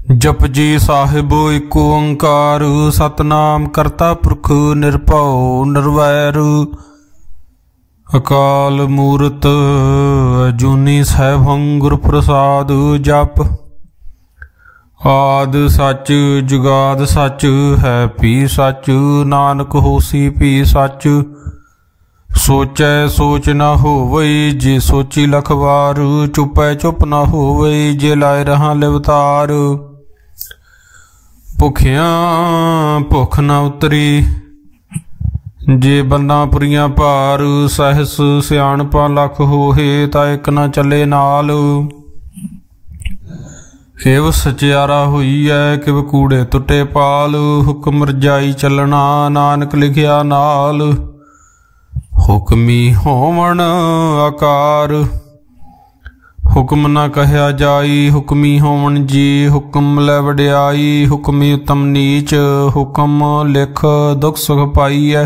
जप जी साहिब एक ओंकार सतनाम करता पुरख निरभउ निर्वैर अकाल मूरत अजूनी सैभं गुर प्रसाद जप आद सच जुगाद सच है पी सच नानक होसी पी सच सोचै सोच न होवई जे सोची लख वार चुपै चुप न होवई जे लाए रहा लिवतार भुखिया भुख न उतरी जे बंदा पुरियां भार सहस सियाणपा लख होहे ता एक न चले नाल केव सचियारा हुई है किव कूड़े टुटे पाल हुक्म रजाई चलना नानक लिखिया नाल हुक्मी होवण आकार हुक्म न कहया जाई हुक्मी होवण जी हुक्म लै वड्याई हुक्मी उत्तम नीच हुक्म लिख दुख सुख पाई है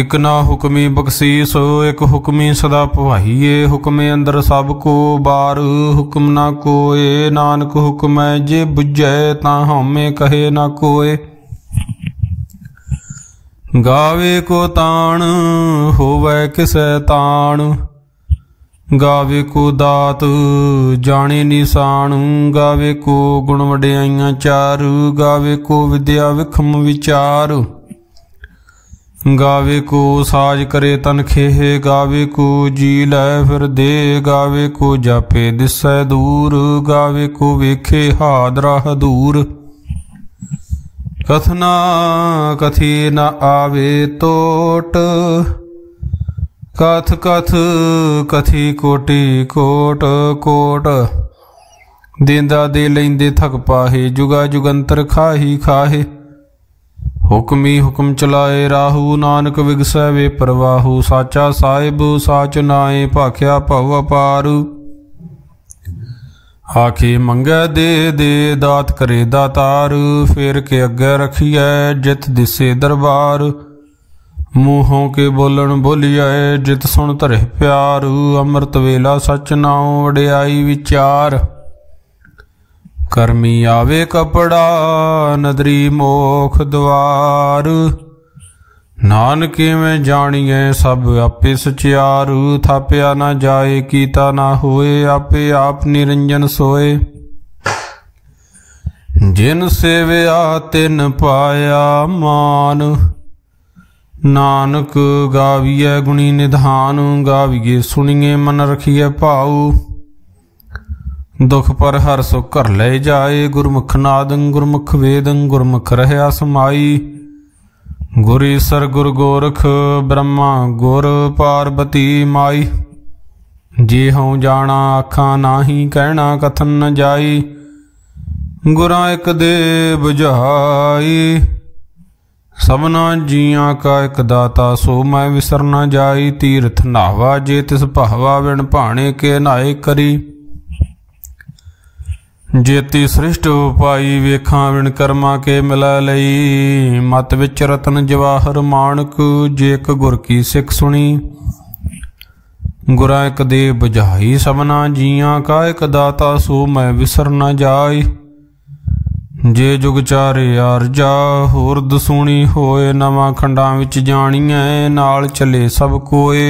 एक ना हुक्मी बख्शीस एक हुक्मी सदा भवाईए हुक्मे अंदर सब को बार हुक्म ना कोय नानक हुक्म है जे बुझै ता हमें कहे ना कोय गावे को ताण होवै किसै ताण गावे को दात जाने निशान गावे को गुण वड्याइयां चार गावे को विद्या विखम विचार गावे को साज करे तन खेह गावे को जी लै फिर दे गावे को जापे दिसै दूर गावे को वेखे हादरा दूर कथना कथी न आवे टोट कथ कथ कथी कोटि कोट कोट देंदा दे लैंदे थक पाहे जुगा जुगंतर खाही खाहे हुक्मी हुक्म चलाए राहू नानक विगसै वे परवाहू साचा साहिब साच नाए भाख्या भव अपार आखे मंगै दे दे दात करे दातार फेर के अग्गै रखिए जित दिसे दरबार मूहों के बोलन बोलिए जित सुन धरे प्यार अमृत वेला सच नाओ वड्याई विचार करमी आवे कपड़ा नदरी मोख द्वार नानके में जानिए सब आपे सचियार थाप्या ना जाए कीता ना होए आपे आप निरंजन सोए जिन सेव्या तिन पाया मान नानक गाविए गुणी निधान गाविए सुनिए मन रखिए भाऊ दुख पर हर सुख घर ले जाए गुरमुख नादं गुरमुख वेदं गुरमुख रहया समाई गुर ईसर गुर गोरख ब्रह्मा गुर पार्वती माई जे हूँ जाना आखा नाही कहना कथन न जाई गुरा एक दे बुझाई सबना जियां का एक दाता सो मैं विसर न जाई तीर्थ नावा जे तिस भावा बिन भाणे के नाए करी जेती सृष्ट उपाई वेखा विण कर्मा के मिला लई मत विच रतन जवाहर माणक जेक गुर की सिख सुनी गुरा एक दे बुझाई सबना जियां का एक दाता सो मैं विसर न जाई जे जुग चारे आरजा होर दसूणी होए नवां खंडां विच जाणीए नाल चले सब कोए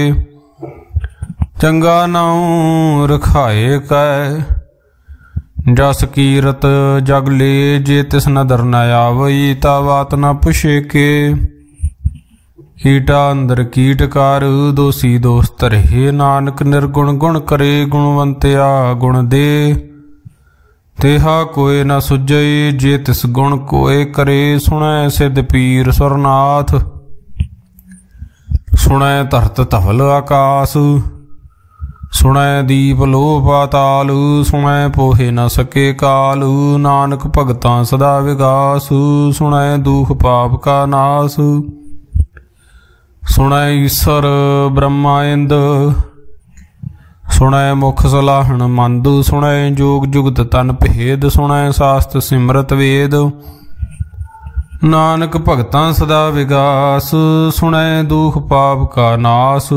चंगा नाऊं रखाए कै जस कीरत जग ले जे तिस नदर न आवई ता बात न पुछे के कीटा अंदर कीटकार दोषी दोष तरहे नानक निर्गुण गुण करे गुणवंत्या गुण दे तेहा कोय न सुझई जे तिस गुण कोय करे सुनै सिद्ध पीर सुरनाथ सुनै धरत धवल आकाश सुनै दीप लो पाताल सुनै पोहे न सके काल नानक भगतां सदा विगास सुनै दुख पाप का नाश सुनै ईसर ब्रह्मा इंद सुनै मुख सलाहन मंद सुनै जोग जुगत तन भेद सुनै शास्त्र सिमरत वेद नानक भगतां सदा विगास सुनै दुख पाप का नाश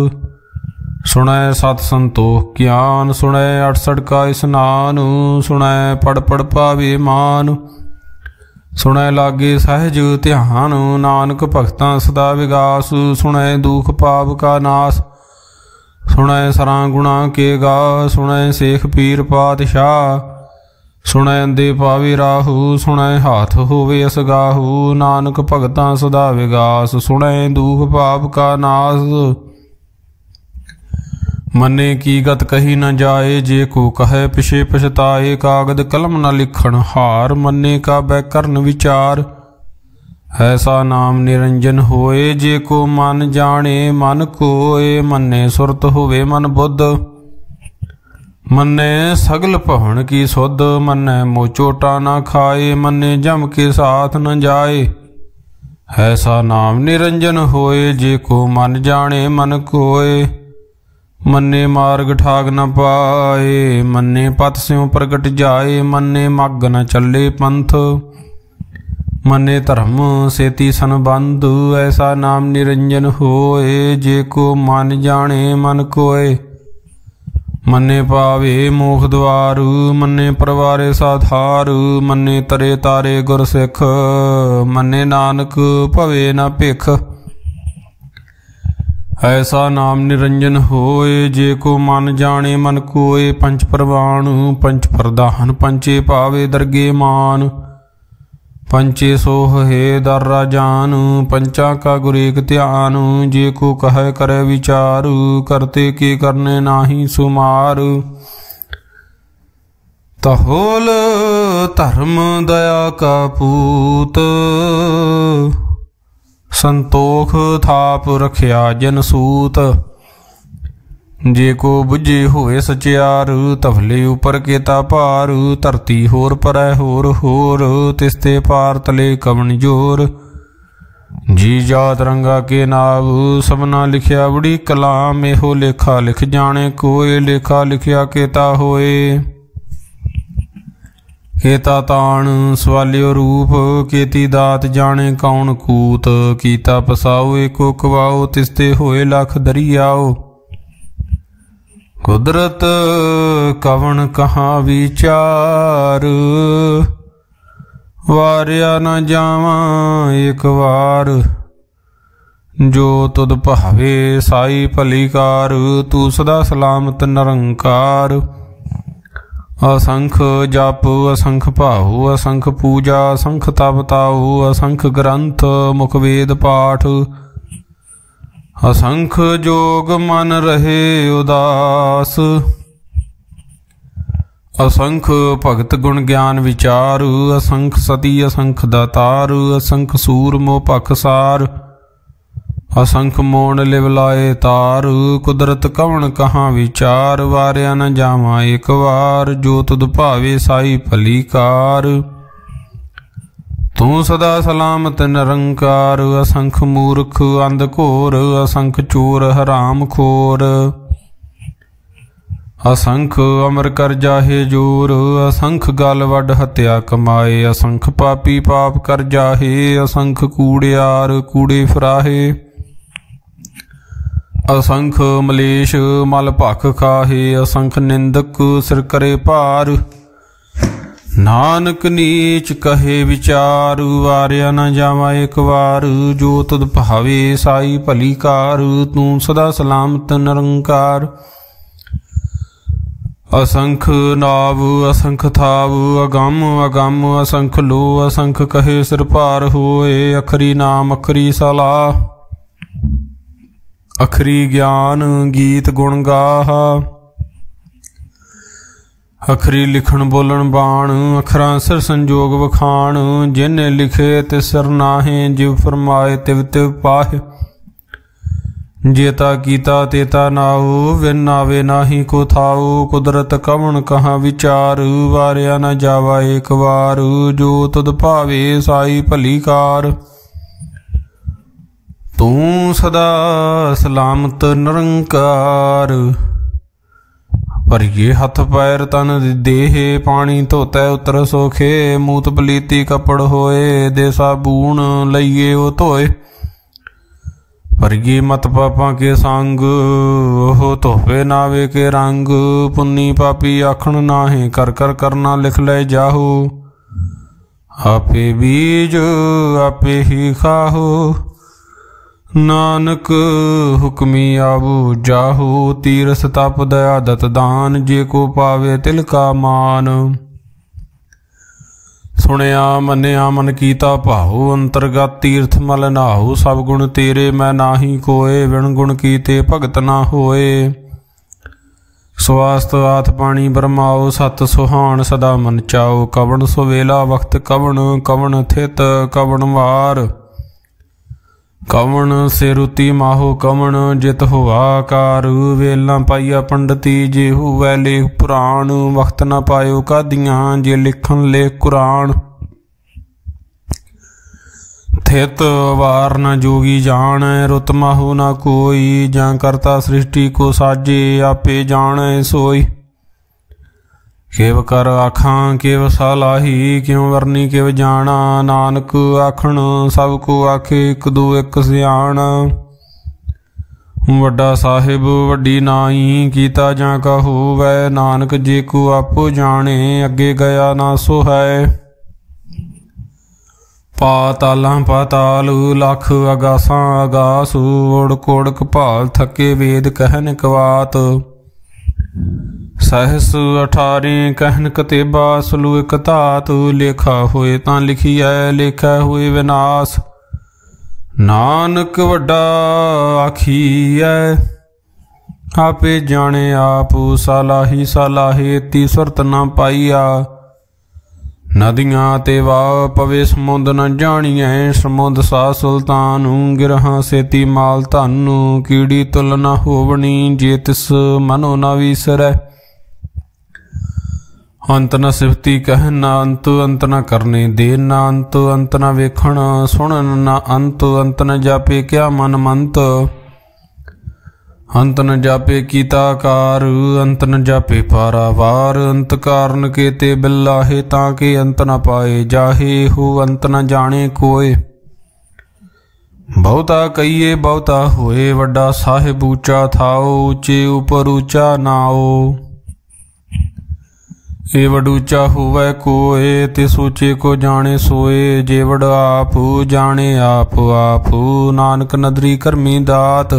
सुनै सत संतोख ज्ञान, सुनै 68 का स्नान, सुनै पढ़ पढ़ पावे मान, सुनै लागे सहज ध्यान, नानक भगतां सदा विगास, सुनै दुख पाप का नाश, सुनै सरां गुणा के गा, सुनै शेख पीर पातशाह, सुनै अंधे पावे राहु, सुनै हाथ होवे असगाहु, नानक भगतां सदा विगास, सुनै दुख पाप का नाश। मने की गत कही न जाए, जे को कहे पिछे पछताए, कागद कलम न लिखण हार, मने का बैकरण विचार, ऐसा नाम निरंजन होए, जे को मन जाने मन कोय, मन्ने सुरत होवे मन बुद्ध, मन्ने सगल भवन की सुध, मन्ने मोचोटा न खाए, मन्ने जम के साथ न जाए, ऐसा नाम निरंजन होए, जे को मन जाने मन कोय, मन्ने मार्ग ठाग न पाए, मन्ने पथ स्यों प्रगट जाए, मन्ने मग न चले पंथ, मन्ने धर्म सेती संबंध, ऐसा नाम निरंजन होए, जे को मन जाने मन कोय, मन्ने पावे मोख द्वार, मन्ने परवारे साधार, मन्ने तरे तारे गुर सिख, मन्ने नानक भवे न भिख, ऐसा नाम निरंजन होए, जे को मन जाने मन कोय, पंच परवान पंच प्रधान, पंचे पावे दरगे मान, पंचे सोह हे दर राजान, पंचा का गुरेक ध्यान, जे को कहे करे विचार, करते के करने नाही सुमार, तहोल धर्म दया का पूत, संतोख थाप रखिया जन सूत, जे को बुझे होए सचियार, तफले ऊपर केता पार, धरती होर परै होर होर, तिस्ते पार तले कवन जोर, जी जात रंगा के नाव, सबना लिखिया बड़ी कलाम, एहो लेखा लिख जाने कोय, लेखा लिखिया केता होए, केता ताण सवालियो रूप, केती दात जाने कौन कूत, कीता पसाओ एको कवाओ, तिस्ते होए लख दरियाओ, कुदरत कवन कहाँ विचार, वारिया न जावा एक वार, जो तुद भावे साई भलीकार, तू सदा सलामत निरंकार, असंख जप असंख भाऊ, असंख पूजा असंख तप ताऊ, असंख ग्रंथ मुख वेद पाठ, असंख जोग मन रहे उदास, असंख भगत गुण ज्ञान विचार, असंख सती असंख दातार, असंख सूर मोह पखसार, असंख मोण लिवलाए तार, कुदरत कवन कहाँ विचार, वारिया न जावा एक वार, जो तुद भावे साई भलीकार, तू सदा सलामत निरंकार, असंख मूर्ख अंधघोर, असंख चोर हराम खोर, असंख अमर कर जाहे जोर, असंख गल वड हत्या कमाए, असंख पापी पाप कर जाहे, असंख कूड़ियार कूड़े फराहे, असंख मलेश मल भख खाहे, असंख निंदक सिर करे भार, नानक नीच कहे विचार, वारिया न जावा एक वार, जो तुद भावे साई भलीकार, तू सदा सलामत निरंकार, असंख नाव असंख थाव, अगम अगम असंख लो, असंख कहे सिर भार होए, अखरी नाम अखरी सलाह, अखरी ज्ञान गीत गुण गाहा, अखरी लिखण बोलन बाण, अखरां सिर संजोग वखाण, जिन्ने लिखे तिस सिर नाहे, जिव फरमाए तिव तिव पाहे, जेता कीता तेता नाओ, विन नावे नाही को थाओ, कुदरत कवन कहाँ विचार, वारिया न जावा एक वार, जो तुद भावे साई भलीकार, तू सदा सलामत निरंकार, भरिए हथ पैर तन देह, पानी धोतै उतर सोखे, मूत पलीती कपड़ होए, दे साबून लईए ओ धोए, परिये मत पापा के संग, ओह धोवे नावे के रंग। पुन्नी पापी आखण नाहे, कर कर करना लिख ले जाहू। आपे बीज आपे ही खाहो, नानक हुक्मी आवू जाहू। तीरथ तप दया दत दान, जे को पावे तिल का मान। सुनिया मनिया मन कीता भाऊ, अंतरगत तीर्थ मल नाहू। सब गुण तेरे मैं नाही कोय, विण गुण कीते भगत ना होए। स्वास्थ आथ पानी बरमाओ, सत सुहान सदा मन चाओ। कवण सुवेला वक्त कवण, कवण थित कवण वार। कवण से रुति माहो कवण, जित हुआ कार। वेला पाइया पंडती, जे हुवै लेख पुराण। वक्त न पायो कादियां, जे लिखन लेख कुरान। थित वार न जोगी जान, रुत माहो न कोई। जां करता सृष्टि को साजे, आपे जान सोई। केव कर आखां केव सालाही, क्यों वरनी केव जाना। नानक आखण सब को आखे, एक दो एक सियाण। वड्डा साहिब वड्डी नाई, कीता जां का होवै। नानक जे को आपो जाने, अगे गया ना सो है। पातालां पाताल, लख अगासां अगास। ओड़क ओड़क भाल थके, वेद कहन कवात। सहस 18 कहन कतेबा, सुलू एक धात। लेखा होए तां लिखिए, लेखा होए विनाश। नानक वड्डा आखिए, आपे जाने आप। सालाही सालाहे, ती सुरत न पाईया। नदियां ते वाह पवे, समुंद न जानिए। समुंद सा सुल्तान, गिरहां सेती माल धन। कीड़ी तुल न होवनी, जे तिस मनो न विसरै। अंत न सिफती कहन ना अंत, अंत न करने दे ना अंत। अंत न वेखण सुनन ना अंत, अंत न जापे क्या मन मंत। अंत न जापे कीताकार, अंत न जापे पारावार। अंत कारण के ते बिल्लाहे, ताके अंत न पाए जाहे। हो अंत न जाने कोय, बहुता कहिए बहुता होए। वड्डा साहिब ऊंचा थाओ, ऊंचे ऊपर ऊंचा नाओ। ए वड ऊंचा हुवै कोय, ते सोचे को जाने सोए। जे वड आप जाने आप आप, नानक नदरी करमी दात।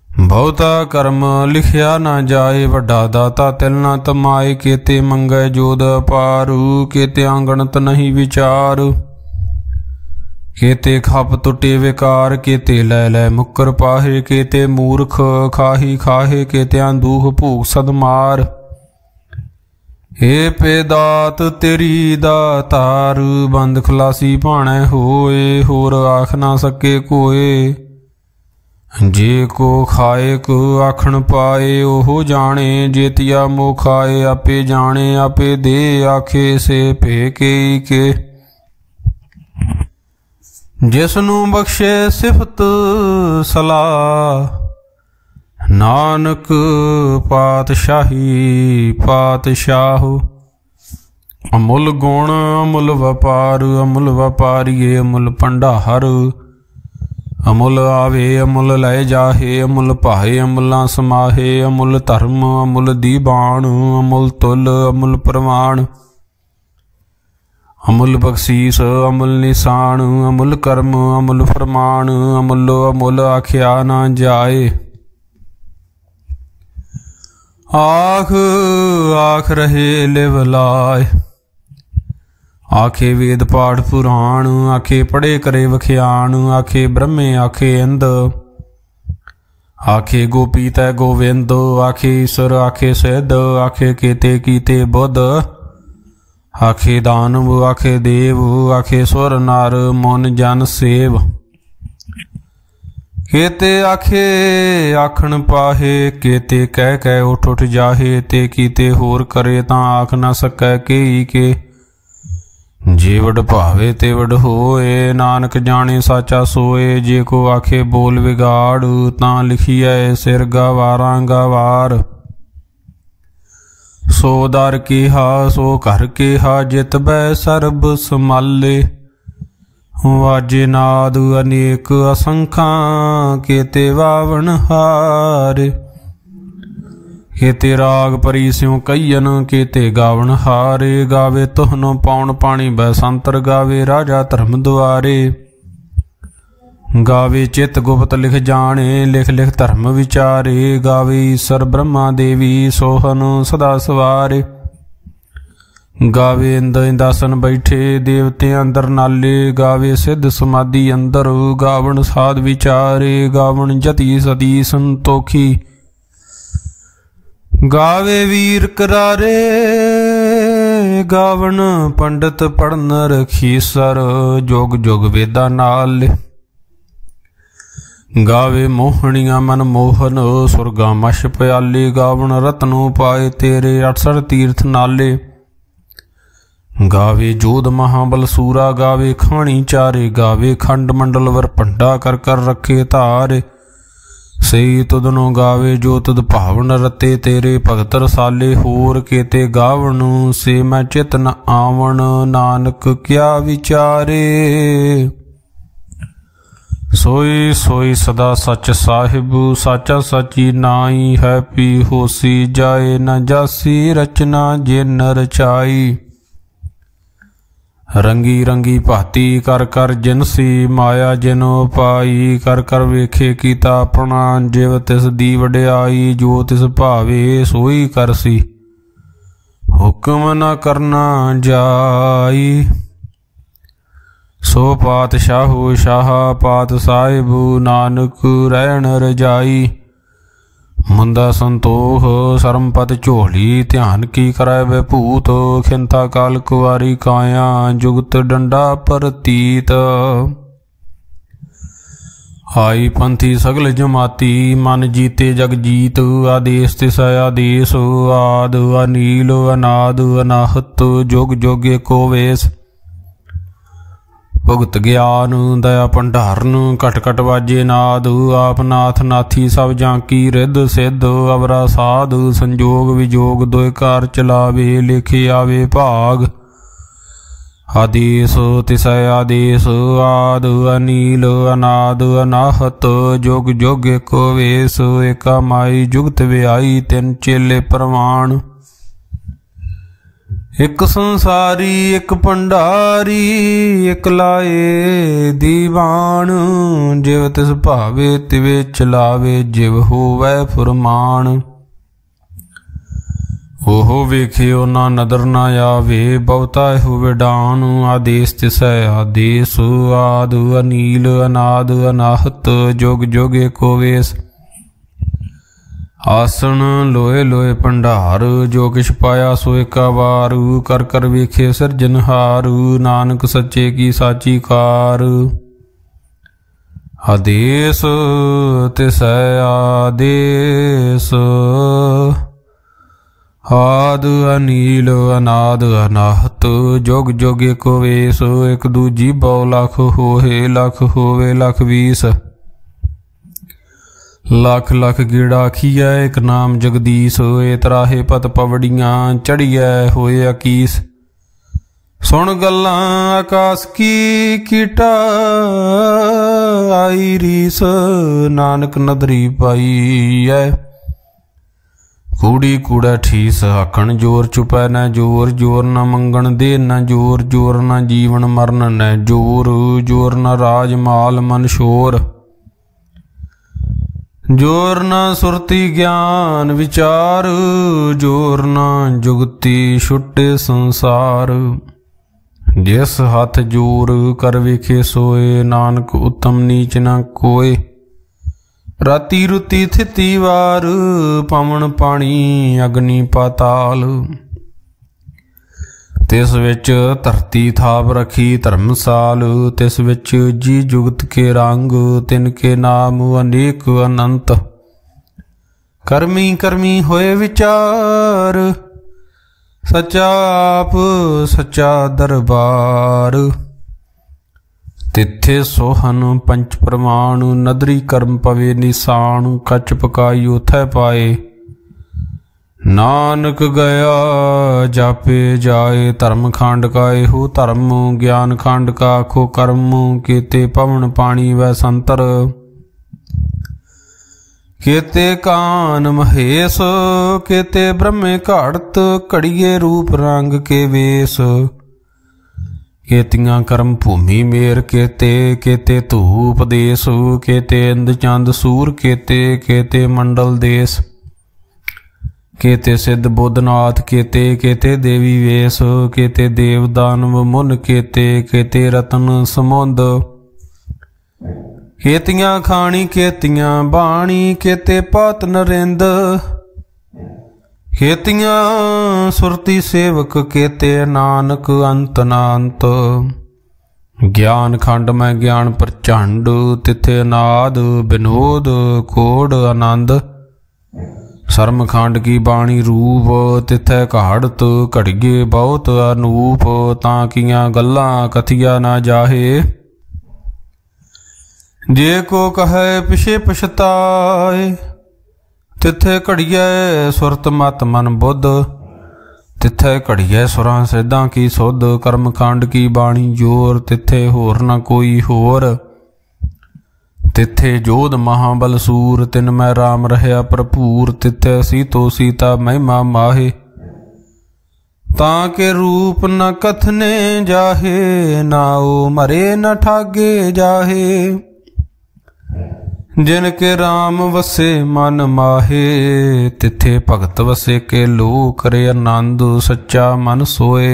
बहुता कर्म लिखिया ना जाए, वड्डा दाता तिल ना तमाए। केते मंगै जोद अपार, केते आंगणत नहीं विचार। केते खप टुटे विकार, केते लै लै मुक्कर पाहे। केते मूर्ख खाही खाहे, केते दुख भूख सदमार। हे पेदात तेरी दातार, बंद खलासी भाणै होए। होर आख ना सके कोय, जे को खाए को आखण पाए। ओहो जाने जेतिया मोह खाए, आपे जाने आपे दे। आखे से पे के जिसनू बख्शे सिफत सलाह। नानक पातशाही पातशाह। अमुल गुण अमुल व्यापार, अमुल व्यापारीए अमुल भंडार। अमुल आवे अमुल लै जाहे, अमुल भाए अमुलां समाहे। अमुल धर्म अमुल दीबान, अमुल तुल अमुल प्रमाण। अमुल बख्शीस अमुल निशान, अमुल कर्म अमुल फरमान। अमुलो अमुल आख्या ना जाए, आख आख रहे लिव लाए। आखे वेद पाठ पुराण, आखे पढ़े करे वख्यान। आखे ब्रह्मे आखे इंद, आखे गोपी तै गोविंद। आखे ईश्वर आखे सिद्ध, आखे केते कीते बुद्ध। आखे दानव आखे देव, आखे सुर नर मुन जन सेव। केते आखे आखण पाहे, केते कह कह उठ उठ जाहे। ते कीते होर करे तां आख न सकै केई के। जे वड भावे ते वड होए, नानक जाने साचा सोए। जे को आखे बोल विगाड़, तां लिखिए सिर गवारां गवार। सो दर केहा सो घर केहा, जित बै सरब समाले। वाजे नाद अनेक असंखा, केते वावन हारे। केते राग परी स्यों कईयन, केते गावन हारे। गावे तुहनो पौन पाणी बैसंतर, गावे राजा धर्म द्वारे। गावे चित गुप्त लिख जाने, लिख लिख धर्म विचारे। गावे ईश्वर ब्रह्मा देवी, सोहन सदा सवारे। गावे इंद इंदासन बैठे, देवते अंदर नाले। गावे सिद्ध समाधि अंदर, गावन साध विचारे। गावन जति सती संतोखी, गावे वीर करारे। गावन पंडित पढ़न रखीसर, जोग जोग वेदा नाल। गावे मोहनिया मन मोहन, सुरगा मश प्याले। गावन रत्नो पाए तेरे, 68 तीर्थ नाले। गावे जोध महाबल सूरा, गावे खाणी चारे। गावे खंड मंडल वर भंडा कर कर रखे धारे। सही तुदनो गावे जो तुद भावन रते, तेरे भगत रसाले। होर केते गावन से मैं चित न आवन, नानक क्या विचारे। सोई सोई सदा सच साहिब, साचा साची नाई। है पी होसी जाए न जासी, रचना जिन रचाई। रंगी रंगी भाती कर कर जिनसी, माया जिनो पाई। कर कर वेखे कीता अपना, जिव तिस दी वड्याई। जो तिस भावे सोई करसी, हुक्म न करना जाई। सो पातशाहु शाह पात साहिबु, नानक रहन रजाई। मुंदा संतोख सरमपत झोली, ध्यान की करै विभूत। खिंता काल कुवारी काया, जुगत डंडा परतीत। आई पंथी सगल जमाती, मन जीते जग जीत। आदेश तिस आदेश, आद अनील अनाद अनाहत। जोग जोगे को वेश, भुगत ज्ञान दया भंडारन। कट कट वाजे नाद, आप नाथ नाथी सब जांकी। रिद्ध सिद्ध अवरा साध, संजोग विजोग दोय कार चलावे। लिखे आवे भाग, आदेश तिसै आदेश। आद अनील अनाद अनाहत, जोग जोगे को वेश। एका माई जुगत व्याई, तिन चेले प्रमाण। एक संसारी एक भंडारी, एक लाए दीवान। जिव तिस भावे तिवे चलावे, जिव होवै फुरमान। ओहो वेखियो ना नदर ना आवे, बहुता होवे डान। आदेश तिसै आदेश, आद अनील अनाद अनाहत। जोग जोगे को वेश, आसन लोए लोए भंडार। जो किछ पाया सो एका वार, कर कर वेखे सिरजनहार। नानक सच्चे की साची कार। आदेश तिसै आदेश, आद अनील अनाद अनाहत। जोग जोगे को वेश, एक दूजी बौ लख होए। लख होवे लख 20, लख लख गेड़ा खीऐ। एक नाम जगदीश, होए तराहे पत पवड़ियां। चढ़िए होए अकीस, सुन गल्लां आकाश की। कीटा आई रीस, नानक नदरी पाई है। कूड़ी कूड़ा ठीस, आखण जोर चुपै न जोर। जोर न मंगण दे न जोर। जोर न जीवन मरण न जोर। जोर न राज माल मन शोर। जोर न सुरती ज्ञान विचार। जोर न जुगती छुटे संसार। जिस हाथ जोर कर वेखे सोए, नानक उत्तम नीच न कोय। राती रुती थिति वार, पवन पानी अग्नि पाताल। तिस विच धरती थाप रखी धर्मसाल। तिस विच जी जुगत के रंग, तिनके नाम अनेक अनंत। करमी करमी होए विचार, सच्चा आप सच्चा दरबार। तिथे सोहन पंच प्रमाण, नदरी कर्म पवे निशान। कच पकाई उथै पाए, नानक गया जापे जाए धर्म खंड का एहो धर्म ज्ञान खंड का आखो कर्म केते पवन पानी व संतर केते कान महेश केते ब्रह्मे घाड़त घड़िए रूप रंग के वेश केतियां कर्म भूमि मेर केते धूप देश केते इंद चंद सूर केते मंडल देश केते सिद्ध बुद्धनाथ केते देवी वेश केते देव दानव मुन केते रतन समुंद केतियां खाणी केतियां बाणी केते पात नरेंद केतियां सुरती सेवक केते नानक अंत नांत ज्ञान खंड में ज्ञान प्रचंड तिथे नाद विनोद कोड आनंद शर्म खंड की बाणी रूप तिथे घाड़त घड़िए बहुत अनूप ताकियां गल्लां कथिया ना जाहे जे को कहे पिछे पछताए तिथे घड़िए सुरत मत मन बुद्ध तिथे घड़िए सुरां सिद्धां की सुध कर्म कांड की बाणी जोर तिथे होर न कोई होर तिथे जोध महाबल सूर तिन मैं राम रहया भरपूर तिथे सीतो सीता महिमा माहे ताके रूप न कथने जाहे नाओ मरे न ठागे जाहे जिनके राम वसे मन माहे तिथे भगत वसे के लो करे आनंद सच्चा मन सोए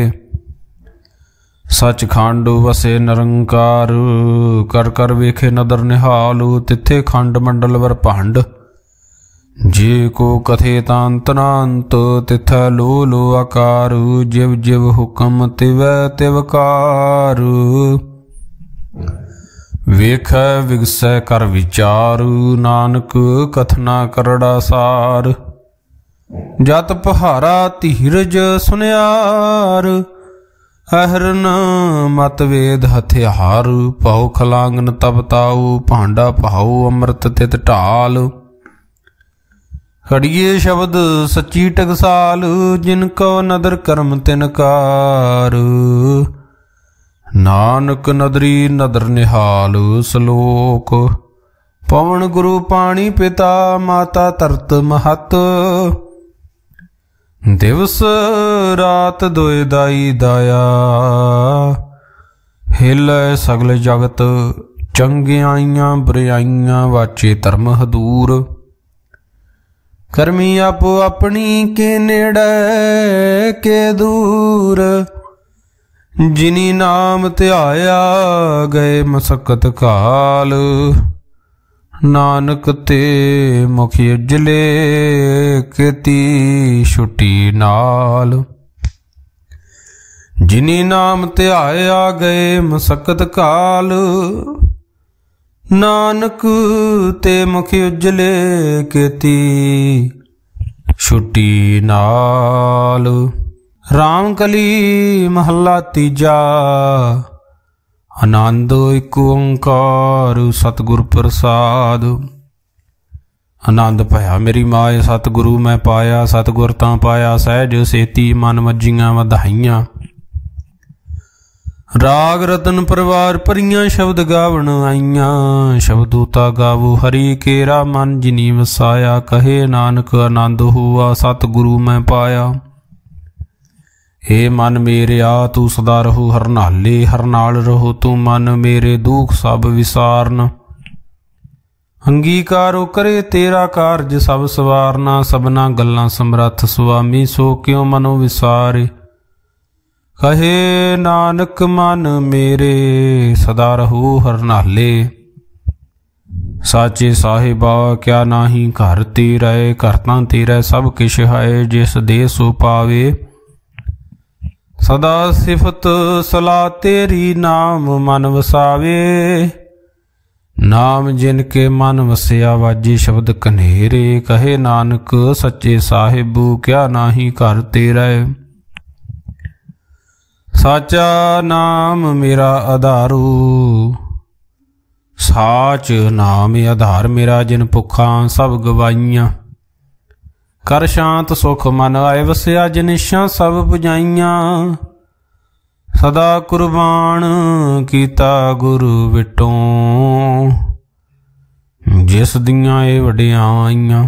सच खंड वसे निरंकार कर कर वेखे नदर निहालु तिथे खंड मंडल वर भांड जे को कथे तांतनांत तिथे लो लो आकार जिव जिव हुक्म तिव तिवकार वेख विगसै कर विचारू नानक कथना करड़ा सार जत पहारा धीरज सुनियार अहरन मत वेद हथियार पाओ खलांगन तब ताऊ भांडा पाओ अमृत तित ढाल खड़िए शब्द सच्ची टकसाल जिनको नदर कर्म तिनकार नानक नदरी नदर निहाल सलोक पवन गुरु पानी पिता माता तरत महत दिवस रात दोए दाई दाया हिल सगल जगत चंगियाइयां बुराइयां वाचे धर्म हदूर करमी आपो अपनी के नेड़े के दूर जिनी नाम ध्याया गए मसकत काल नानक ते मुख उजले केती छुटी नाल जिनी नाम ध्याया गए मसकत काल नानक ते मुख उजले केती छुटी नाल राम कली महला तीजा आनंद एक ओंकार सतगुर प्रसाद आनंद पाया मेरी माए सतगुरु मैं पाया सतगुर तां पाया सहज सेती मन मज्जियां वधाइयां राग रतन परिवार परियां शब्द गावण आईयां शब्दूता गावो हरि केरा मन जिनी वसाया कहे नानक आनंद हुआ सतगुरु मैं पाया हे मन मेरे आ तू सदा रहो हर नाले हर नाल रहो तू मन मेरे दुख सब विसारन अंगीकारो करे तेरा कारज सब सवारना सबना गल्लां समरथ स्वामी सो क्यों मनो विसारे कहे नानक मन मेरे सदा रहो हर नाले साचे साहिबा क्या नाही घर तेरा करता तेरा सब किश है जिस दे सो पावे सदा सिफत सलाह तेरी नाम मन वसावे नाम जिनके मन वसिया वाजे शब्द कनेरे कहे नानक सच्चे साहिबू क्या नाही घर तेरा साचा नाम मेरा आधारू साच नाम आधार मेरा जिन भुखा सब गवाइयां कर शांत सुख मन आए वसिया जिनिशां सब बुझाइयां। सदा कुर्बान कीता गुरु विटों जिस दियां ए वडियाइयां।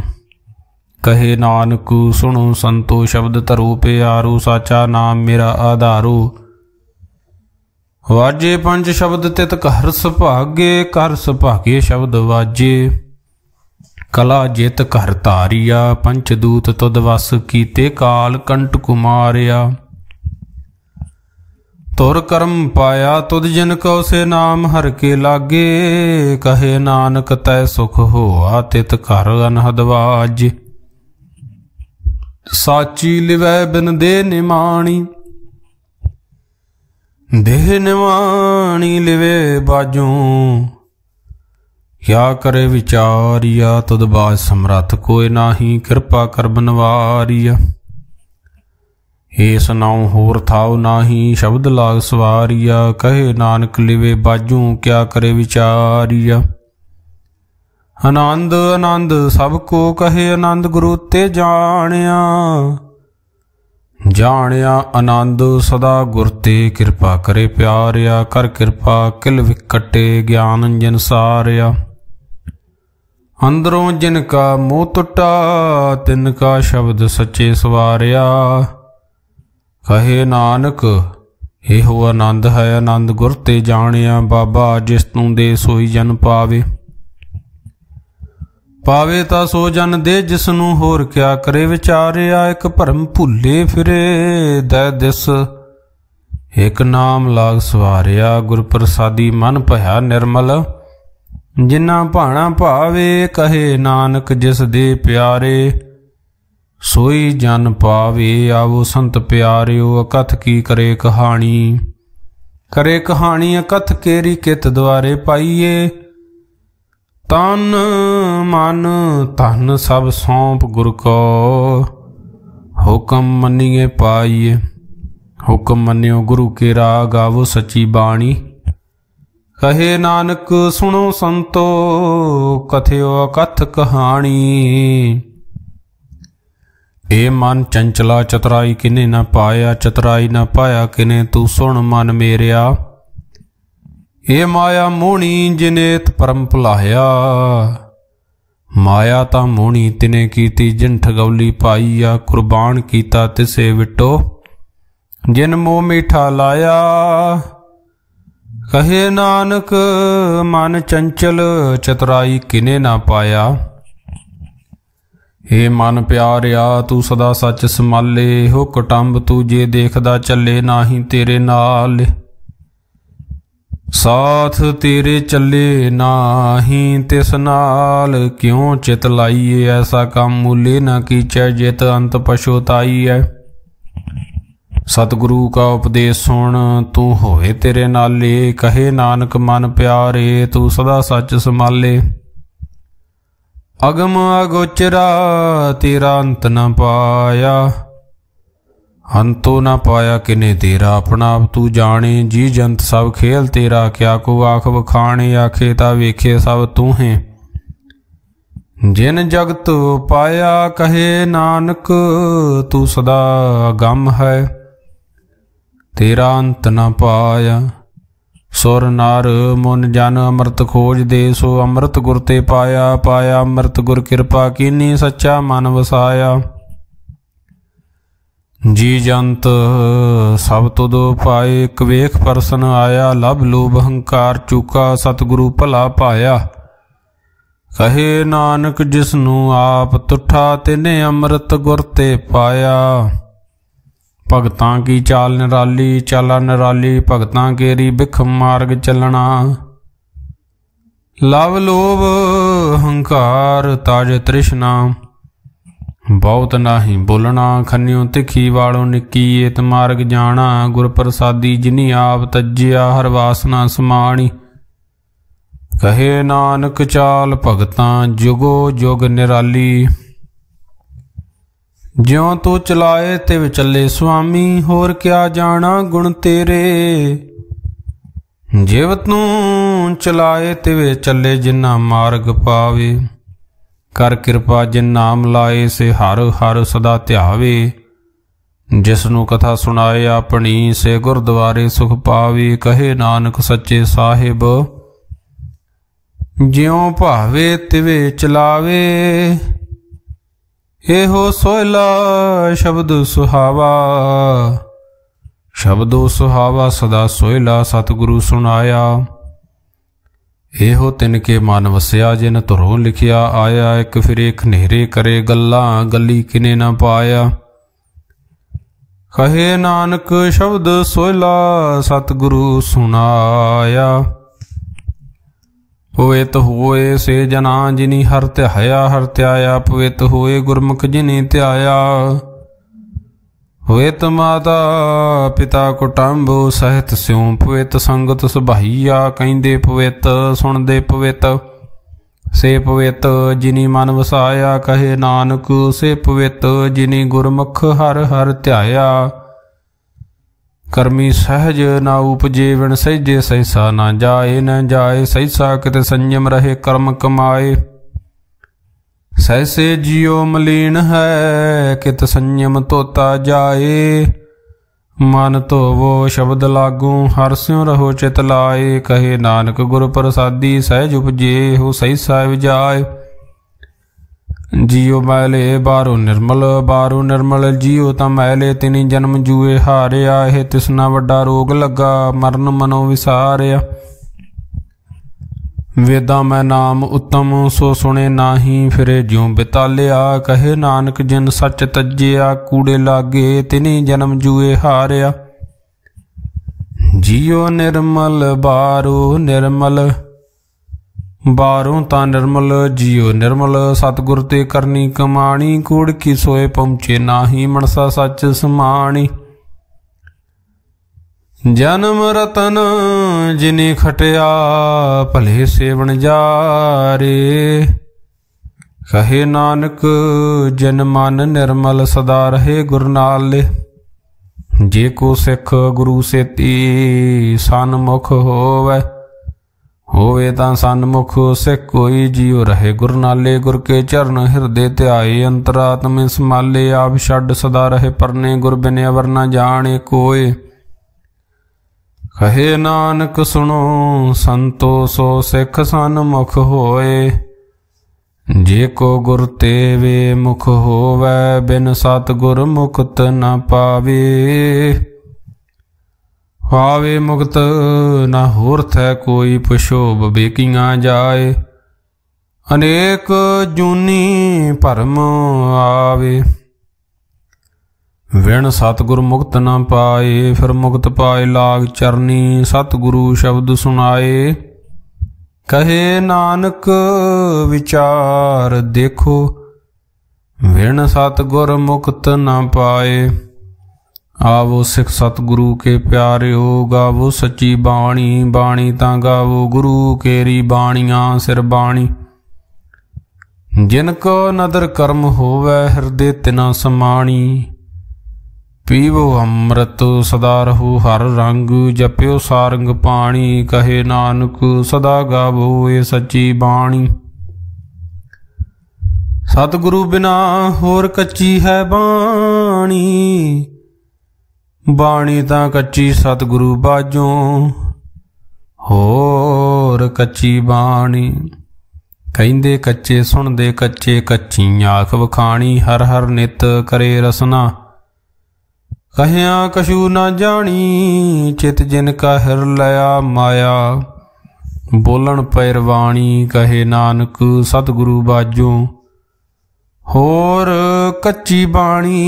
कहे नानक सुनो संतो शब्द धरो प्यारो साचा नाम मेरा आधारो। वाजे पंच शब्द तित घर सुभागे कर सुभागे शब्द वाजे। कला जित घर धारिया पंचदूत तुद वस कीते काल कंट कुमारिया। तुर कर्म पाया तुद जिन को से नाम हर के लागे। कहे नानक तै सुख होआ तित घर अनहद वाज। साची लिवै बिन दे निमाणी देह निवाणी लिवे बाजों। क्या करे विचारिया तुद बाज समरथ कोई नाही कृपा कर बनवारिया। एस नाउ होर थाव नाही शब्द लाग सवारिया। कहे नानक लिवे बाजू क्या करे विचारिया। आनंद आनंद सबको कहे आनंद गुरु ते जानिया। जानिया आनंद सदा गुर ते कृपा करे प्यारिया। कर कृपा किल विकटे ज्ञान जिन सारिया। अंदरों जिनका मोह टुटा तिनका शब्द सच्चे सवारिया। कहे नानक एहो आनंद है आनंद गुर ते जानिया। बाबा जिस तू दे सोई जन पावे। पावे ता सो जन दे जिसनू होर क्या करे विचारिया। एक भरम भुले फिरे दै दिस एक नाम लाग सवारिया। गुर प्रसादी मन भया निर्मल जिन्ना भाणा भावे। कहे नानक जिस दे प्यारे सोई जन पावे। आवो संत प्यारियो अकथ की करे कहानी। करे कहानी अकथ केरी कित द्वारे पाइए। तन मन धन सब सौंप गुर को हुक्म मनिए पाइए। हुक्म मनियो गुरु के राग आवो सच्ची बाणी। कहे नानक सुनो संतो कथयो अकथ कहानी। ए मन चंचला चतुराई किने न पाया। चतुराई न पाया किने तू सुन मन मेरिया। ए माया मोहनी जिनेत परम भुलाया। माया ता मोहनी तिने कीती जिन ठगौली पाईया। कुर्बान कीता तिसे विटो जिन मोह मीठा लाया। कहे नानक मन चंचल चतुराई किने ना पाया। हे मन प्यारिया तू सदा सच संभाले। हो कुटुंब तू जे देखदा चले नाही तेरे नाल। साथ तेरे चले नाही तिस नाल। क्यों चित लाइए ऐसा काम मूले न कीचै जित अंत पछुताई है। सतगुरु का उपदेश सुन तू होए तेरे नाले। कहे नानक मन प्यारे तू सदा सच संभाले। अगम अगोचरा तेरा अंत न पाया। अंतो न पाया किने तेरा अपना आप तू जाने। जी जंत सब खेल तेरा क्या को आख बखाने। आखे ता वेखे सब तू है जिन जगत पाया। कहे नानक तू सदा गम है तेरा अंत न पाया। सुर नर मुन जन अमृत खोज दे। सो अमृत गुर ते पाया। पाया अमृत गुर कृपा कीनी सच्चा मन वसाया। जी जंत सब तुद पाए कवेख परसन आया। लभ लोभ अहंकार चूका सतगुरु भला पाया। कहे नानक जिसनू आप तुठा तिने अमृत गुर ते पाया। भगतां की चाल निराली चाला निराली। भगतां केरी बिखम मार्ग चलना। लव लोभ अहंकार ताज तृष्णा। बहुत नाही बोलना खन्यो तिखी वालों निकी। एत मार्ग जाना गुर प्रसादी जिनी आप तज्जिया। हर वासना समाणी। कहे नानक चाल भगतां जुगो जुग निराली। ज्यों तू चलाए तिव चले स्वामी। होर क्या जाना गुण तेरे। जिव तू चलाए तिवे चले जिन्ना मार्ग पावे। कर कृपा जिन नाम लाए से हर हर सदा ध्यावे। जिसनों कथा सुनाए अपनी से गुरद्वारे सुख पावे। कहे नानक सच्चे साहिब ज्यों भावे तिवे चलावे। एहो सोहला शब्द सुहावा। शब्दो सुहावा सदा सोहला सतगुरु सुनाया। एहो तिनके मन वसिया जिन धुरों लिखिया आया। एक फिर एक नेरे करे गल्लां गली किने न पाया। कहे नानक शब्द सोहला सतगुरु सुनाया। पवित होए से जना जिनी हर ध्याया हर ध्याया। पवित होए गुरमुख जिनी ध्याया। पवित माता पिता कुटुंब सहित स्यों। पवित संगत सुभाईया कहंदे पवित सुनदे पवित। से पवित जिनी मन वसाया। कहे नानक से पवित जिनी गुरमुख हर हर ध्याया। करमी सहज ना उपजे विण सहजे सहसा ना जाए। न जाए सहसा कित संयम रहे कर्म कमाए। सहसे जियो मलीन है कित संयम तोता जाए। मन तो वो शब्द लागू हर स्यों रहो चित लाए। कहे नानक गुर प्रसादी सहज उपजे हो सहसा विजाए। जियो मैले बारो निर्मल जियो ता मैले तिनी जन्म जुए हारिया। है तिसना वड्डा रोग लगा मरण मनो विसारिया। वेदा मैं नाम उत्तम सो सुने नाही फिरे ज्यों बितालिया। कहे नानक जिन सच तज्जिया कूड़े लागे तिनी जन्म जुए हारिया। जियो निर्मल बारों ता निर्मल जियो निर्मल। सतगुर ते करनी कमाणी कूड़ की सोए पहुँचे नाही मनसा सच समाणी। जन्म रतन जिनी खटिया भले सेवन जारे। कहे नानक जन मन निर्मल सदा रहे गुर नाले। जे को सिख गुरु सेती सन्मुख होवे तां सन्मुख सिख कोई। जियो रहे गुर नाले गुर के चरण हृदय ध्याए। अंतरात्म संभाले आप छड़ सदा रहे परने। गुर बिन अवर न जाने कोय। कहे नानक सुनो संतो सो सिख सन्मुख होए। जे को गुर तेवे मुख होवै बिन सतगुर मुक्त न पावे। पावे मुक्त न होरथ है कोई पुछोब बेकियां जाए। अनेक जूनी भरम आवे विण सतगुर मुक्त न पाए। फिर मुक्त पाए लाग चरनी सतगुरु शब्द सुनाए। कहे नानक विचार देखो विण सतगुर मुक्त न पाए। आवो सिख सतगुरु के प्यारिओ गावो सच्ची बाणी। बाणी तां गावो गुरु केरी बाणियां सिर बाणी। जिनको नदर कर्म होवै हृदय तिना समाणी। पीवो अमृत सदा रहो हर रंग जप्यो सारंग पाणी। कहे नानक सदा गावो ये सच्ची बाणी। सतगुरु बिना होर कच्ची है बाणी। बाणी तां कच्ची सतगुरु बाजों होर कच्ची बाणी। कहंदे कच्चे सुनदे कच्चे कच्ची आख वखाणी। हर हर नित करे रसना कहया कछु न जानी। चित जिनका हिर लया माया बोलन पैरवाणी। कहे नानक सतगुरु बाजों होर कच्ची बाणी।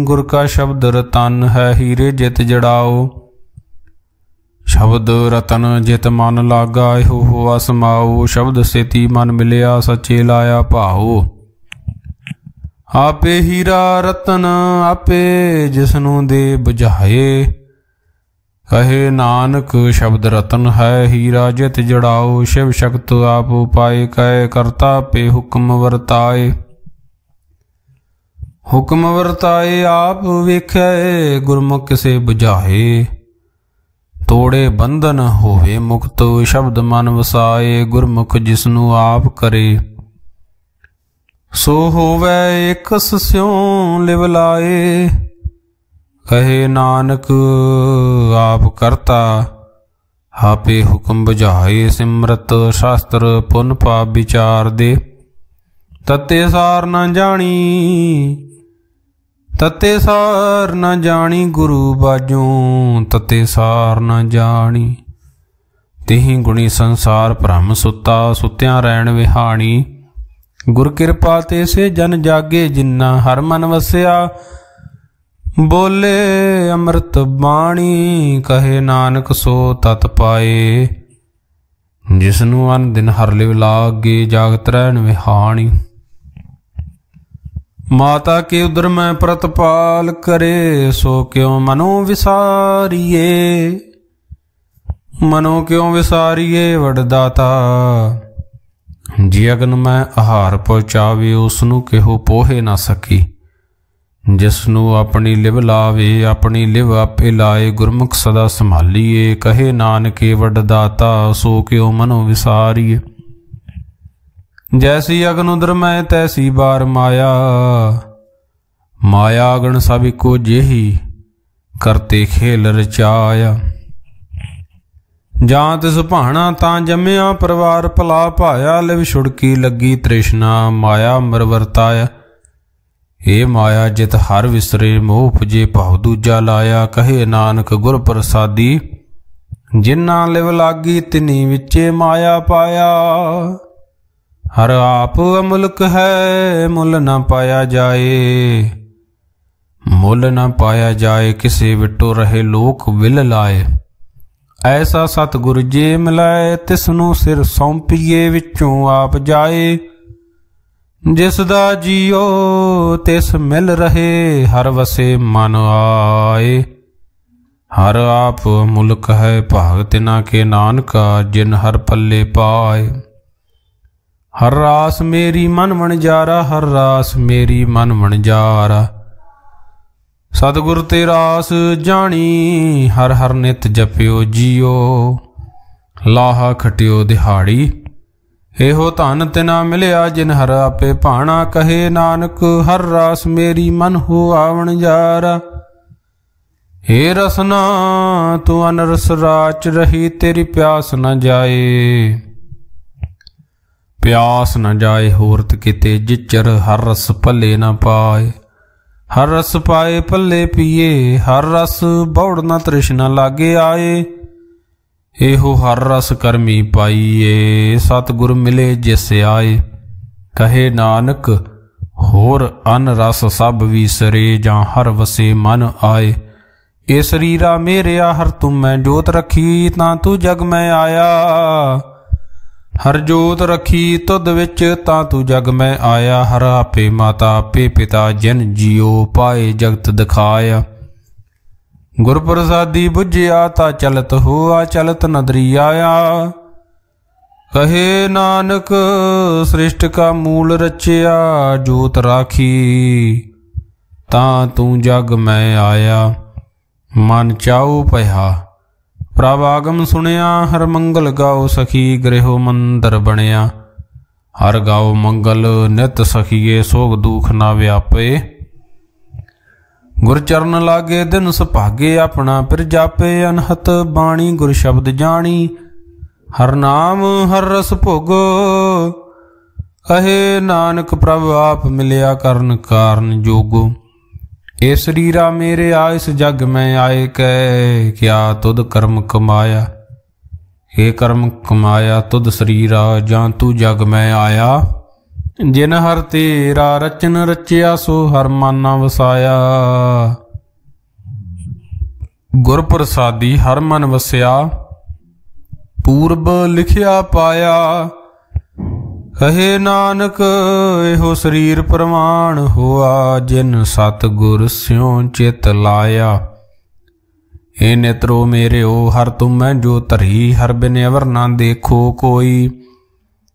गुर का शब्द रतन है हीरे जित जड़ाओ। शब्द रतन जित मन लागा हो हुआ समाओ। शब्द सेती मन मिलिया सच्चे लाया भाओ। आपे हीरा रतन आपे जिसनू दे बुझाए। कहे नानक शब्द रतन है हीरा जित जड़ाओ। शिव शक्त आप उपाय कहे करता पे हुक्म वर्ताए। हुक्म वर्ताए आप वेखे गुरमुख से बुझाए। तोड़े बंधन होवे मुक्त शब्द मन वसाए। गुरमुख जिसनू आप करे सो होवै एकस स्यों लिव लाए। कहे नानक आप करता, आपे हुक्म बुझाए। सिमरत शास्त्र पुन पाप विचार दे। तत्ते सार न जानी, तत्ते सार न जानी गुरु बाजों। तत्ते सार न जानी, तिहि गुणी संसार भ्रम सुता। सुत्या रैन विहाणी, गुर कृपा ते से जन जागे। जिन्ना हर मन वसिया, बोले अमृत बाणी। कहे नानक सो तत पाए, जिसनु अन दिन हर लिव लागे। जागत रैन विहाणी, माता के उदर में प्रतपाल करे। सो क्यों मनो विसारिए, मनो क्यों विसारिए वडदाता। जियगन में आहार पहुँचावे, उसनु केहो पोहे ना सकी। जिसनु अपनी लिव लावे, अपनी लिव आपे लाए। गुरमुख सदा संभालिए, कहे नानके वडदाता। सो क्यों मनो विसारिए, जैसी अग्न उदर में तैसी बार माया। माया अगन सब को जेही, करते खेल रचाया। जां तिस भाना तां जम्या, परिवार भला पाया। लिव छुड़की लगी तृष्णा, माया मर वरताया। ए माया जित हर विसरे, मोह उपजे भाव दूजा लाया। कहे नानक गुर प्रसादी, जिन्ना लिव लागी तिनी विचे माया पाया। हर आप अमुल्क है, मुल न पाया जाए। मुल न पाया जाए, किसे विटो रहे लोक विल लाए। ऐसा सतगुर जे मिलाए, तिसनु सिर सौंपिए। विचों आप जाए, जिसदा जियो तिस मिल रहे। हर वसे मन आए, हर आप मुल्क है। भाग तिना के नानका, जिन हर पल्ले पाए। हर रास मेरी मन वणजारा, हर रास मेरी मन वणजारा। सतगुर ते रास जानी, हर हर नित जपियो जियो। लाहा खटियो दिहाड़ी, एहो धन तिना मिलिया। जिन हर आपे भाना, कहे नानक हर रास मेरी मन हो आवणजारा। हे रसना तू अनरस राच रही, तेरी प्यास न जाए। प्यास न जाए होरत किते, जिचर हर रस पल्ले न पाए। हर रस पाए पल्ले पिए, हर रस बौड़ न तृष्णा लागे आए। एहो हर रस करमी पाइए, सतगुर मिले जिस आए। कहे नानक होर अन रस सब विसरे, जां हर वसे मन आए। ए शरीरा मेरेया हर तुम मैं जोत रखी, तां तू जग में आया। हर जोत रखी तुद विच, तां तू जग में आया। हर आपे माता आपे पिता, जिन जियो पाए जगत दिखाया। गुर प्रसादी बुझिया, ता चलत हुआ चलत नदरी आया। कहे नानक सृष्ट का मूल रचिया। जोत राखी तां तू जग में आया। मन चाऊ पया प्रभ आगम सुनिया। हर मंगल गाओ सखी, गृहो मंदर बनिया। हर गाओ मंगल नित सखीए, सोग दुख ना व्यापे। गुर चरण लागे दिन सुभागे, अपना फिर जापे। अनहत बाणी गुर शब्द जानी, हर नाम हर रस भोगो। कहे नानक प्रभ आप मिलिया, करन कारण जोगो। ए शरीरा मेरे आ, इस जग में आए कै। क्या तुद कर्म कमाया, हे कर्म कमाया तुद शरीरा। जां तू जग में आया, जिन हर तेरा रचन रचिया। सो हर माना वसाया। गुर प्रसादी हर मन वसिया, पूर्व लिखिया पाया। कहे नानक एहो शरीर प्रमाण हुआ। जिन सतगुर स्यों चित लाया। हे नेत्रो मेरे ओ, हर तुम मैं जो तरी। हर बिन अवर ना देखो कोई,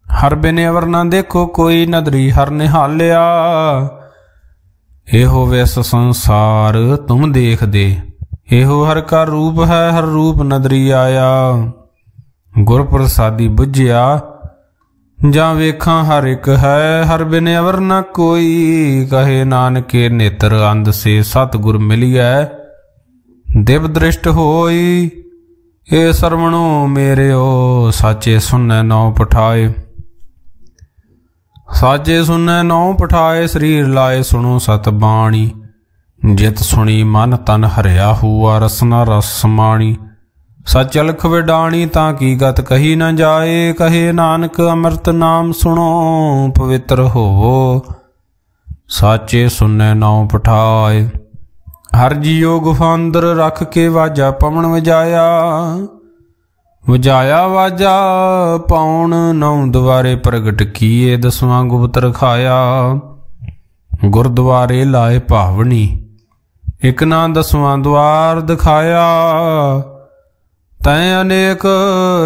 हर बिन अवर ना देखो कोई। नदरी हर निहालिया, एहो वैस संसार तुम देख दे। एहो हर का रूप है, हर रूप नदरी आया। गुर प्रसादी बुझिया, ਜਾਂ ਵੇਖਾਂ ਹਰ ਇੱਕ ਹੈ, ਹਰ ਬਿਨ ਅਵਰ ਨ ਕੋਈ। ਕਹੇ ਨਾਨਕੇ ਨੇਤਰ ਅੰਧ ਸੇ ਸਤਿਗੁਰ ਮਿਲਿਐ, ਦਿਵ ਦ੍ਰਿਸ਼ਟ ਹੋਈ। ਇਹ ਸਰਵਣੋ ਮੇਰਿਓ, ਸਾਚੇ ਸੁਨੈ ਨੌ ਪਠਾਏ। ਸਾਚੇ ਸੁਨੈ ਨੌ ਪਠਾਏ, ਸਰੀਰ ਲਾਏ ਸੁਣੋ ਸਤ ਬਾਣੀ। ਜਿਤ ਸੁਣੀ ਮਨ ਤਨ ਹਰਿਆ, ਹੂਆ ਰਸਨਾ ਰਸ ਸਮਾਣੀ। ਸਚ ਅਲਖ ਵਿਡਾਣੀ, ਤਾਂ ਕੀ ਗਤ ਕਹੀ ਨ ਜਾਏ। ਕਹੇ ਨਾਨਕ ਅੰਮ੍ਰਿਤ ਨਾਮ ਸੁਣੋ, ਪਵਿੱਤਰ ਹੋਵੋ। ਸਾਚੇ ਸੁਨੈ ਨੌ ਪਠਾਏ। ਹਰ ਜੀਓ ਗੁਫਾ ਅੰਦਰ ਰੱਖ ਕੇ, ਵਾਜਾ ਪਵਨ ਵਜਾਇਆ। ਵਜਾਇਆ ਵਾਜਾ ਪਾਉਣ, ਨੌ ਦੁਆਰੇ ਪ੍ਰਗਟ ਕੀਏ। ਦਸਵਾਂ ਗੁਪਤ ਰਖਾਇਆ, ਗੁਰਦੁਆਰੇ ਲਾਏ ਭਾਵਨੀ। ਇਕ ਨਾ ਦਸਵਾਂ ਦੁਆਰ ਦਿਖਾਇਆ। ਤੈਂ ਅਨੇਕ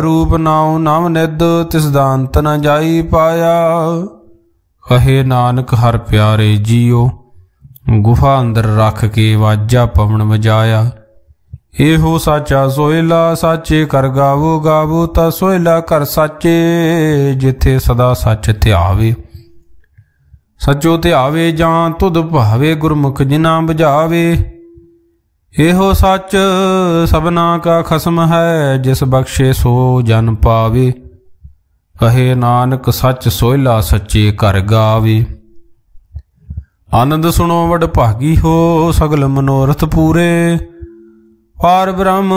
ਰੂਪ ਨਾਉ ਨਵ ਨਿਧ, ਤਿਸ ਦਾ ਅੰਤ ਨ ਜਾਈ ਪਾਇਆ। ਕਹੇ ਨਾਨਕ ਹਰ ਪਿਆਰੇ ਜੀਓ, ਗੁਫਾ ਅੰਦਰ ਰੱਖ ਕੇ ਵਾਜਾ ਪਵਨ ਵਜਾਇਆ। ਇਹੋ ਸਾਚਾ ਸੋਹਿਲਾ, ਸਾਚੇ ਕਰ ਗਾਵੋ। ਗਾਵੋ ਤਾਂ ਸੋਹਿਲਾ ਕਰ ਸਾਚੇ, ਜਿੱਥੇ ਸਦਾ ਸੱਚ ਧਿਆਵੇ। ਸਚੋ ਧਿਆਵੇ ਜਾਂ ਤੁਧ ਭਾਵੇ, ਗੁਰਮੁਖ ਜਿਨਾ ਬੁਝਾਵੇ। ਇਹੋ ਸੱਚ ਸਭਨਾ ਕਾ ਖਸਮ ਹੈ, ਜਿਸ ਬਖਸ਼ੇ ਸੋ ਜਨ ਪਾਵੇ। ਕਹੇ ਨਾਨਕ ਸੱਚ ਸੋਹਿਲਾ, ਸੱਚੇ ਕਰ ਗਾਵੇ। ਆਨੰਦ ਸੁਣੋ ਵਡ ਭਾਗੀ ਹੋ, ਸਗਲ ਮਨੋਰਥ ਪੂਰੇ। ਪਾਰ ਬ੍ਰਹਮ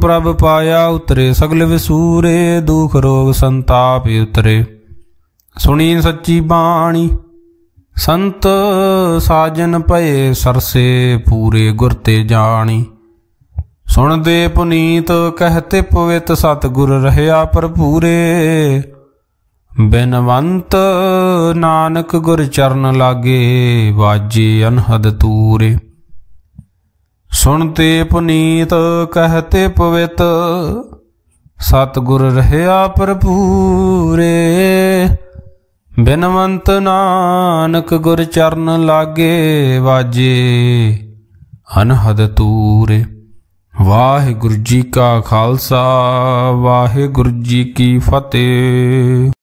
ਪ੍ਰਭ ਪਾਇਆ, ਉਤਰੇ ਸਗਲ ਵਿਸੂਰੇ। ਦੁਖ ਰੋਗ ਸੰਤਾਪ ਉਤਰੇ, ਸੁਣੀ ਸੱਚੀ ਬਾਣੀ। ਸੰਤ ਸਾਜਨ ਭਏ ਸਰਸੇ, ਪੂਰੇ ਗੁਰ ਤੇ ਜਾਣੀ। ਸੁਣਦੇ ਪੁਨੀਤ ਕਹਤੇ ਪਵਿੱਤ, ਸਤਿਗੁਰ ਰਹਿਆ ਭਰਪੂਰੇ। ਬਿਨਵੰਤ ਨਾਨਕ ਗੁਰ ਚਰਨ ਲਾਗੇ, ਵਾਜੇ ਅਨਹਦ ਤੂਰੇ। ਸੁਣਤੇ ਪੁਨੀਤ ਕਹਤੇ ਪਵਿੱਤ, ਸਤਿਗੁਰ ਰਹਿਆ ਭਰਪੂਰੇ। ਬਿਨਵੰਤ ਨਾਨਕ ਗੁਰ ਚਰਨ ਲਾਗੇ, ਵਾਜੇ ਅਨਹਦ ਤੂਰੇ। ਵਾਹਿਗੁਰੂ ਜੀ ਕਾ ਖਾਲਸਾ, ਵਾਹਿਗੁਰੂ ਜੀ ਕੀ ਫਤਿਹ।